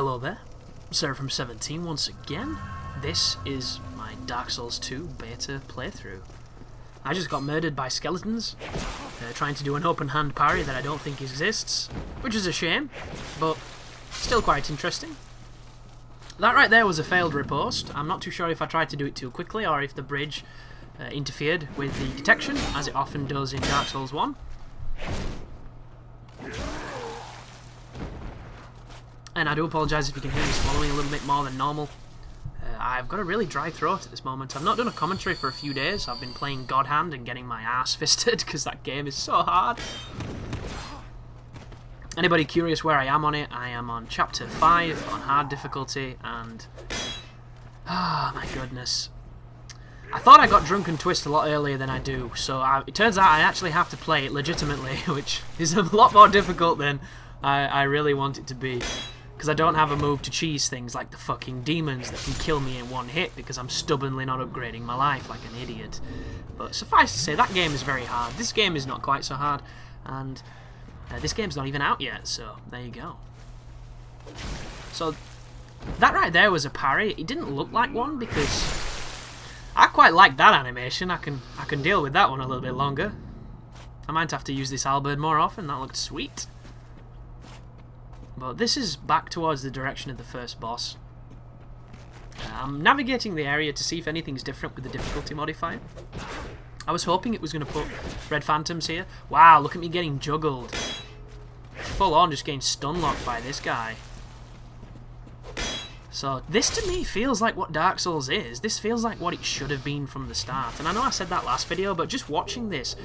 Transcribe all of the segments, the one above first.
Hello there, Seraphim17 once again. This is my Dark Souls 2 beta playthrough. I just got murdered by skeletons, trying to do an open hand parry that I don't think exists, which is a shame, but still quite interesting. That right there was a failed riposte. I'm not too sure if I tried to do it too quickly or if the bridge interfered with the detection, as it often does in Dark Souls 1. And I do apologise if you can hear me swallowing a little bit more than normal. I've got a really dry throat at this moment. I've not done a commentary for a few days. I've been playing God Hand and getting my ass fisted because that game is so hard. Anybody curious where I am on it? I am on Chapter 5 on hard difficulty, and... ah, my goodness. I thought I got Drunken Twist a lot earlier than I do, so it turns out I actually have to play it legitimately, which is a lot more difficult than I really want it to be. Because I don't have a move to cheese things like the fucking demons that can kill me in one hit because I'm stubbornly not upgrading my life like an idiot. But suffice to say, that game is very hard. This game is not quite so hard, and this game's not even out yet, so there you go. So, that right there was a parry. It didn't look like one because I quite like that animation. I can deal with that one a little bit longer. I might have to use this halberd more often. That looked sweet. But this is back towards the direction of the first boss. I'm navigating the area to see if anything's different with the difficulty modifier. I was hoping it was going to put red phantoms here. Wow, look at me getting juggled. Full on just getting stun locked by this guy. So this to me feels like what Dark Souls is. This feels like what it should have been from the start. And I know I said that last video, but just watching this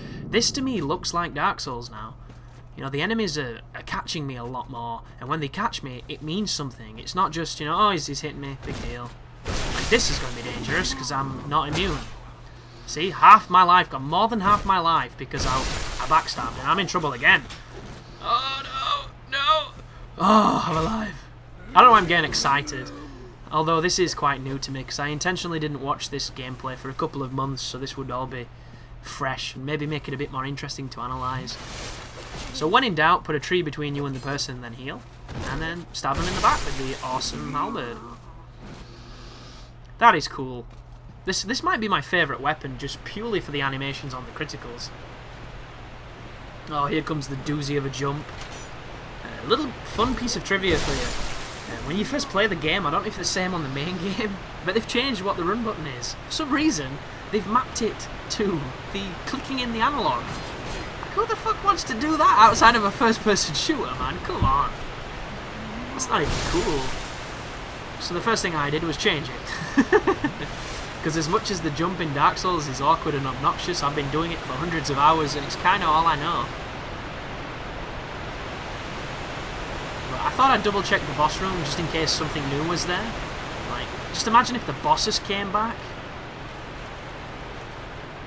to me looks like Dark Souls now. You know, the enemies are catching me a lot more, and when they catch me, it means something. It's not just, you know, oh, he's hitting me, big deal. Like, this is going to be dangerous, because I'm not immune. See, half my life, got more than half my life, because I backstabbed, and I'm in trouble again. Oh, no, no! Oh, I'm alive. I don't know why I'm getting excited, although this is quite new to me, because I intentionally didn't watch this gameplay for a couple of months, so this would all be fresh, and maybe make it a bit more interesting to analyse. So when in doubt, put a tree between you and the person, then heal, and then stab him in the back with the awesome halberd. That is cool. This might be my favourite weapon, just purely for the animations on the criticals. Oh, here comes the doozy of a jump. A little fun piece of trivia for you. When you first play the game, I don't know if it's the same on the main game, but they've changed what the run button is. For some reason, they've mapped it to the clicking in the analog. Who the fuck wants to do that outside of a first-person shooter, man? Come on. That's not even cool. So the first thing I did was change it. Because as much as the jump in Dark Souls is awkward and obnoxious, I've been doing it for hundreds of hours and it's kind of all I know. But I thought I'd double-check the boss room just in case something new was there. Like, just imagine if the bosses came back.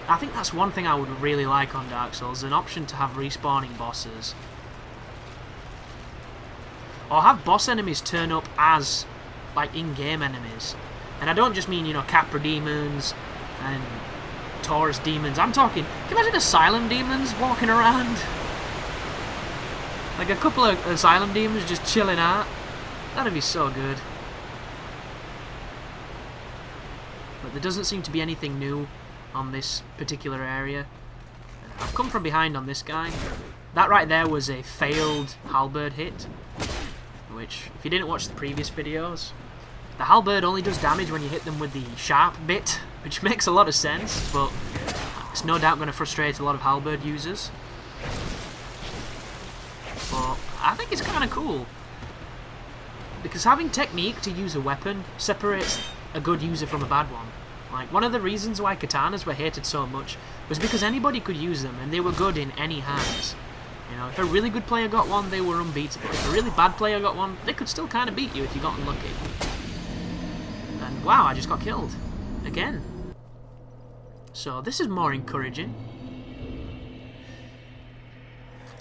I think that's one thing I would really like on Dark Souls, an option to have respawning bosses. Or have boss enemies turn up as, like, in-game enemies. And I don't just mean, you know, Capra demons and Taurus demons. I'm talking, can you imagine Asylum demons walking around? Like a couple of Asylum demons just chilling out. That'd be so good. But there doesn't seem to be anything new on this particular area. I've come from behind on this guy. That right there was a failed halberd hit, which, if you didn't watch the previous videos, the halberd only does damage when you hit them with the sharp bit, which makes a lot of sense, but it's no doubt going to frustrate a lot of halberd users. But I think it's kind of cool, because having technique to use a weapon separates a good user from a bad one. Like, one of the reasons why katanas were hated so much was because anybody could use them and they were good in any hands. You know, if a really good player got one, they were unbeatable. If a really bad player got one, they could still kind of beat you if you got unlucky. And wow, I just got killed. Again. So this is more encouraging.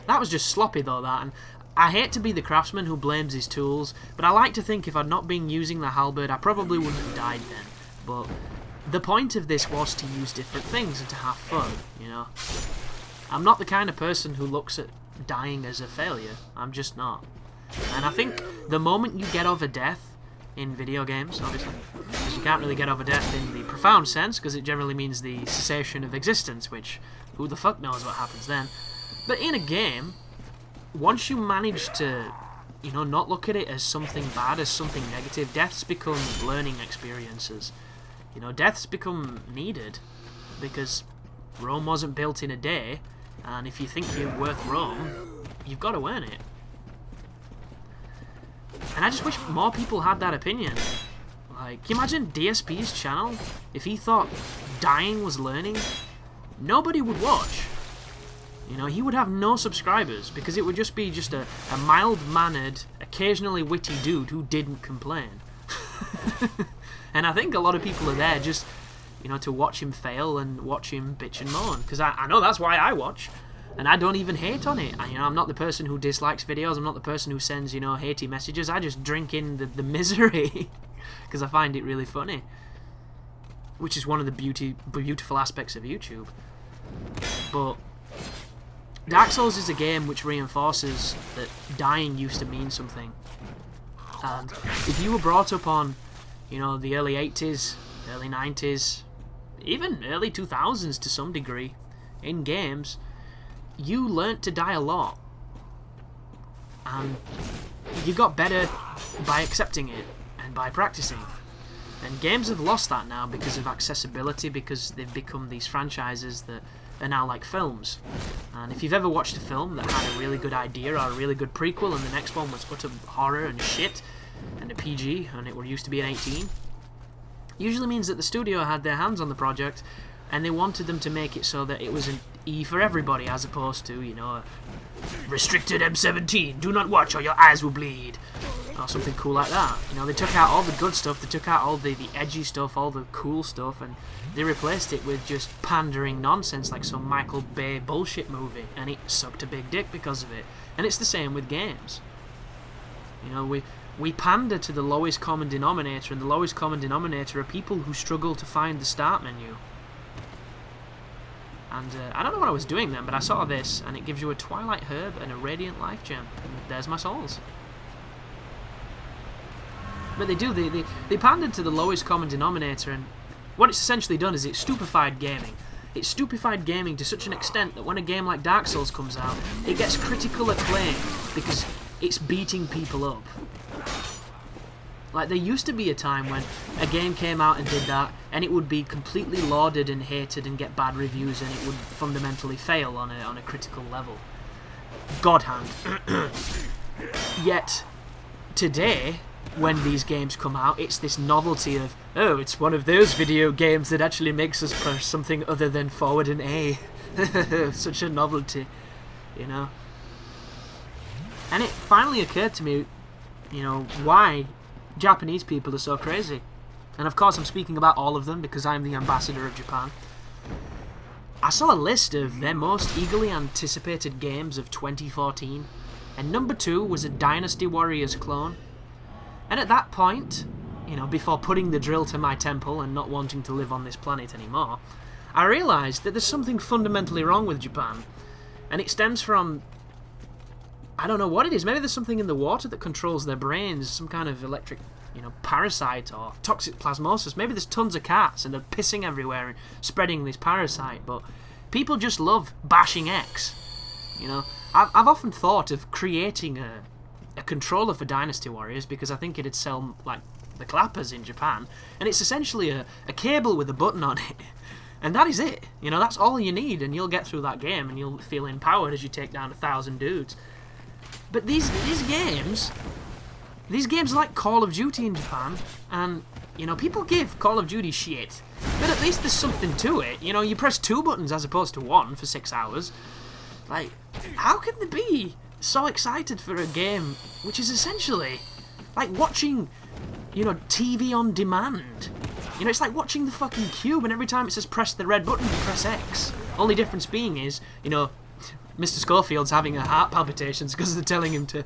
That was just sloppy though, that. And I hate to be the craftsman who blames his tools, but I like to think if I'd not been using the halberd, I probably wouldn't have died then. But the point of this was to use different things and to have fun, you know. I'm not the kind of person who looks at dying as a failure. I'm just not. And I think the moment you get over death in video games, obviously, because you can't really get over death in the profound sense, because it generally means the cessation of existence, which who the fuck knows what happens then. But in a game, once you manage to, you know, not look at it as something bad, as something negative, deaths become learning experiences. You know, deaths become needed, because Rome wasn't built in a day, and if you think you're worth Rome, you've got to earn it. And I just wish more people had that opinion. Like, can you imagine DSP's channel? If he thought dying was learning, nobody would watch. You know, he would have no subscribers, because it would just be a mild-mannered, occasionally witty dude who didn't complain. And I think a lot of people are there just, you know, to watch him fail and watch him bitch and moan. Because I know that's why I watch. And I don't even hate on it. You know, I'm not the person who dislikes videos. I'm not the person who sends, you know, hatey messages. I just drink in the misery. Because I find it really funny. Which is one of the beautiful aspects of YouTube. But Dark Souls is a game which reinforces that dying used to mean something. And if you were brought up on, you know, the early 80s, early 90s, even early 2000s to some degree, in games, you learnt to die a lot. And you got better by accepting it and by practicing. And games have lost that now because of accessibility, because they've become these franchises that are now like films. And if you've ever watched a film that had a really good idea or a really good prequel and the next one was utter horror and shit and a PG and it used to be an 18, usually means that the studio had their hands on the project and they wanted them to make it so that it was an E for everybody, as opposed to, you know, restricted M17, do not watch or your eyes will bleed, or something cool like that. You know, they took out all the good stuff, they took out all the edgy stuff, all the cool stuff, and they replaced it with just pandering nonsense like some Michael Bay bullshit movie, and it sucked a big dick because of it. And it's the same with games. You know, we pander to the lowest common denominator, and the lowest common denominator are people who struggle to find the start menu. And I don't know what I was doing then, but I saw this, and it gives you a Twilight Herb and a Radiant Life Gem. And there's my souls. But they do, they pandered to the lowest common denominator, and what it's essentially done is it's stupefied gaming. It's stupefied gaming to such an extent that when a game like Dark Souls comes out, it gets critical acclaim because it's beating people up. Like, there used to be a time when a game came out and did that, and it would be completely lauded and hated and get bad reviews, and it would fundamentally fail on a critical level. God hand. Yet, today, when these games come out, it's this novelty of, oh, it's one of those video games that actually makes us press something other than forward and A. Such a novelty, you know? And it finally occurred to me, you know, why Japanese people are so crazy. And of course I'm speaking about all of them because I'm the ambassador of Japan. I saw a list of their most eagerly anticipated games of 2014, and number 2 was a Dynasty Warriors clone. And at that point, you know, before putting the drill to my temple and not wanting to live on this planet anymore, I realised that there's something fundamentally wrong with Japan. And it stems from, I don't know what it is. Maybe there's something in the water that controls their brains, some kind of electric, you know, parasite or toxic plasmosis. Maybe there's tons of cats and they're pissing everywhere and spreading this parasite. But people just love bashing X. You know, I've often thought of creating a controller for Dynasty Warriors because I think it'd sell like the clappers in Japan. And it's essentially a cable with a button on it. And that is it. You know, that's all you need, and you'll get through that game and you'll feel empowered as you take down 1,000 dudes. But these games are like Call of Duty in Japan, and, you know, people give Call of Duty shit, but at least there's something to it. You know, you press 2 buttons as opposed to 1 for 6 hours. Like, how can they be so excited for a game which is essentially like watching, you know, TV on demand? You know, it's like watching the fucking Cube, and every time it says press the red button, you press X. Only difference being is, you know, Mr. Schofield's having a heart palpitations because they're telling him to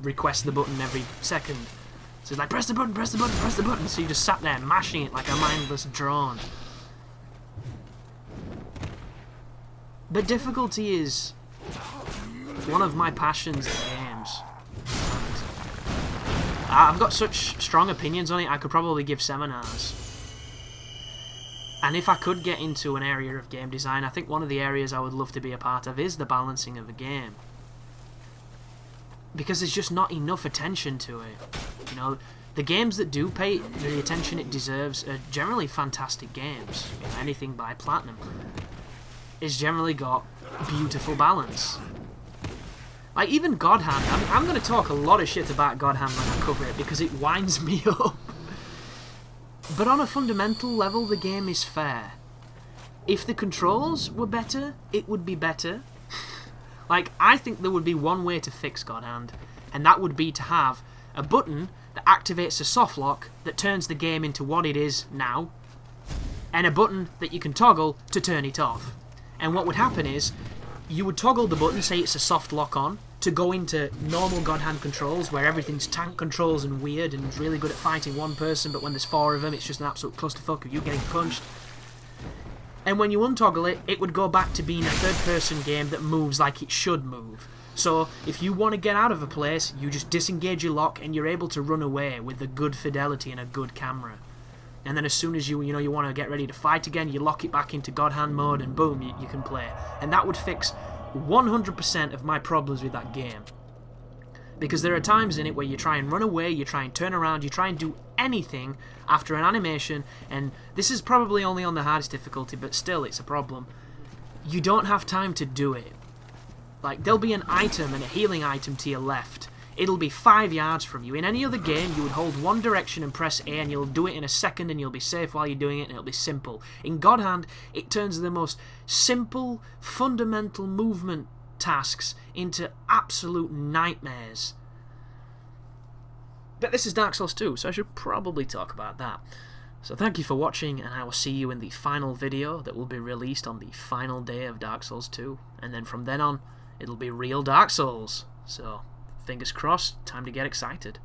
request the button every second. So he's like, press the button, press the button, press the button. So you just sat there mashing it like a mindless drone. But difficulty is one of my passions in games. I've got such strong opinions on it, I could probably give seminars. And if I could get into an area of game design, I think one of the areas I would love to be a part of is the balancing of a game. Because there's just not enough attention to it. You know, the games that do pay the attention it deserves are generally fantastic games. You know, anything by Platinum is generally got beautiful balance. Like, even God Hand, I'm going to talk a lot of shit about God Hand when I cover it, because it winds me up. But on a fundamental level, the game is fair. If the controls were better, it would be better. Like, I think there would be one way to fix God Hand, and that would be to have a button that activates a soft lock that turns the game into what it is now, and a button that you can toggle to turn it off. And what would happen is, you would toggle the button, say it's a soft lock on, to go into normal God Hand controls, where everything's tank controls and weird, and really good at fighting one person, but when there's 4 of them, it's just an absolute clusterfuck of you getting punched. And when you untoggle it, it would go back to being a third-person game that moves like it should move. So, if you want to get out of a place, you just disengage your lock, and you're able to run away with a good fidelity and a good camera. And then as soon as you want to get ready to fight again, you lock it back into God Hand mode, and boom, you can play. And that would fix 100% of my problems with that game. Because there are times in it where you try and run away, you try and turn around, you try and do anything after an animation, and this is probably only on the hardest difficulty, but still it's a problem. You don't have time to do it. Like, there'll be an item and a healing item to your left. It'll be 5 yards from you. In any other game, you would hold one direction and press A, and you'll do it in a second, and you'll be safe while you're doing it, and it'll be simple. In God Hand, it turns the most simple, fundamental movement tasks into absolute nightmares. But this is Dark Souls 2, so I should probably talk about that. So thank you for watching, and I will see you in the final video that will be released on the final day of Dark Souls 2. And then from then on, it'll be real Dark Souls. So, fingers crossed, time to get excited.